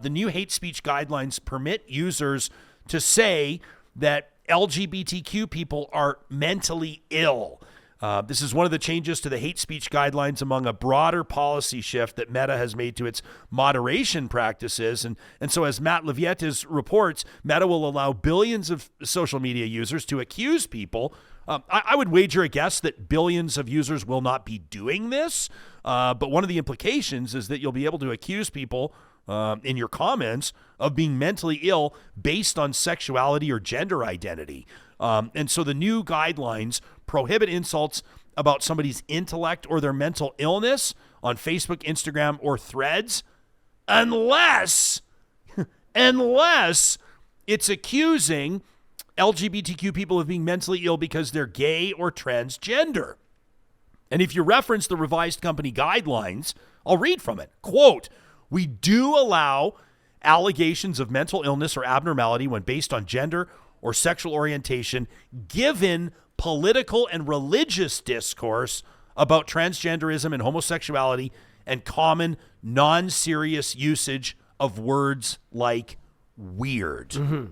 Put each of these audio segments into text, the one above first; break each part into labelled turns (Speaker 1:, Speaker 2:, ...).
Speaker 1: the new hate speech guidelines permit users to say that LGBTQ people are mentally ill. This is one of the changes to the hate speech guidelines among a broader policy shift that Meta has made to its moderation practices. And so as Matt Levietis reports, Meta will allow billions of social media users to accuse people. I would wager a guess that billions of users will not be doing this. But one of the implications is that you'll be able to accuse people in your comments of being mentally ill based on sexuality or gender identity. And so the new guidelines prohibit insults about somebody's intellect or their mental illness on Facebook, Instagram, or Threads, unless it's accusing LGBTQ people of being mentally ill because they're gay or transgender. And if you reference the revised company guidelines, I'll read from it. Quote, "We do allow allegations of mental illness or abnormality when based on gender or sexual orientation, given political and religious discourse about transgenderism and homosexuality and common non-serious usage of words like weird." Mm-hmm.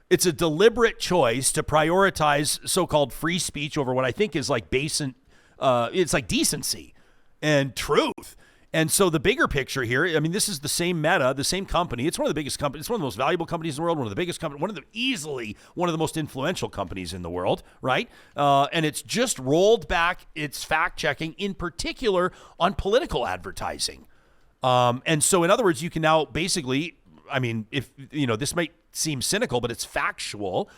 Speaker 1: It's a deliberate choice to prioritize so-called free speech over what I think is like it's like decency and truth. And so the bigger picture here, I mean, this is the same Meta, the same company. It's one of the biggest companies. It's one of the most valuable companies in the world, one of the biggest companies, easily one of the most influential companies in the world, right? And it's just rolled back its fact-checking, in particular on political advertising. And so in other words, you can now basically, I mean, if, you know, this might seem cynical, but it's factual.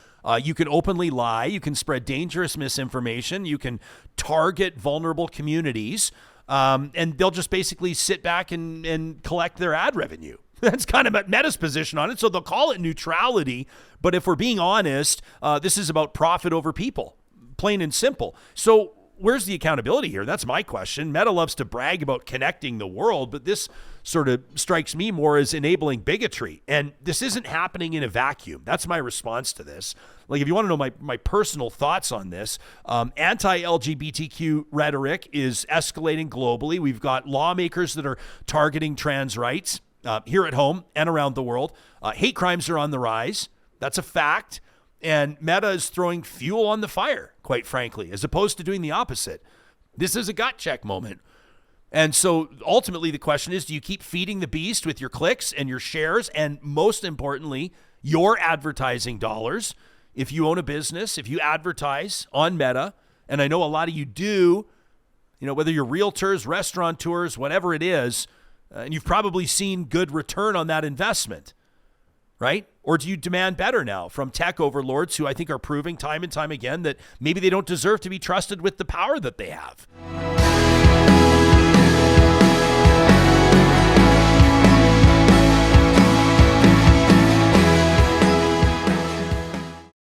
Speaker 1: You can openly lie. You can spread dangerous misinformation. You can target vulnerable communities. And they'll just basically sit back and collect their ad revenue. That's kind of Meta's position on it. So they'll call it neutrality. But if we're being honest, this is about profit over people, plain and simple. So where's the accountability here? That's my question. Meta loves to brag about connecting the world, but this sort of strikes me more as enabling bigotry. And this isn't happening in a vacuum. That's my response to this. Like, if you want to know my personal thoughts on this, anti-LGBTQ rhetoric is escalating globally. We've got lawmakers that are targeting trans rights here at home and around the world. Hate crimes are on the rise. That's a fact. And Meta is throwing fuel on the fire, quite frankly, as opposed to doing the opposite. This is a gut check moment. And so ultimately the question is, do you keep feeding the beast with your clicks and your shares and, most importantly, your advertising dollars? If you own a business, if you advertise on Meta, and I know a lot of you do, you know, whether you're realtors, restaurateurs, whatever it is, and you've probably seen good return on that investment, right? Or do you demand better now from tech overlords who I think are proving time and time again that maybe they don't deserve to be trusted with the power that they have?